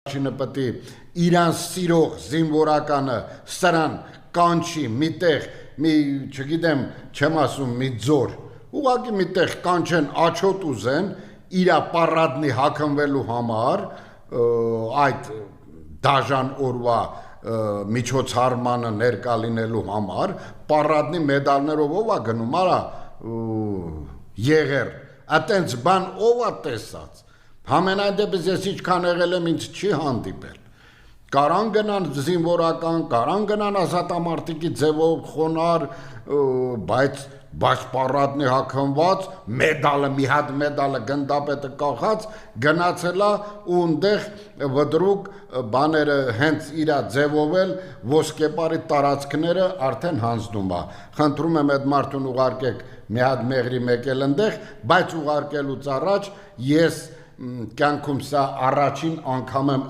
Առաջինը պետք է իրան սիրող զինվորականը սրան կանչի միտեղ մի չգիտեմ չեմ ասում մի ձոր ուղղակի միտեղ կանչեն աչոտ ուզեն իրա պարադնի հագնվելու համար այդ դաժան օրվա միջոցառմանը ներկա լինելու համար պարադնի մեդալներով ով է գնում արա եղեր այտենց բան ով է տեսած Համենայն դեպս ես ինչքան եղել եմ ինձ չի հանդիպել Կարան գնան զինվորական, կարան գնան ազատամարտիկի ձևով խոնար, բայց պարադնի հագնված, մեդալը, մի հատ մեդալը գնդապետը կախած, գնացելա ու ընդեղ վդրուկ բաները հենց իրա ձևով էլ ոսկեպարի տարածքները արդեն հանձնում է։ Խնդրում եմ այդ մարդուն ուղարկեք մի հատ մեղրի մեկ էլ ընդեղ, բայց ուղարկելուց առաջ ես կյանքում սա առաջին անգամ եմ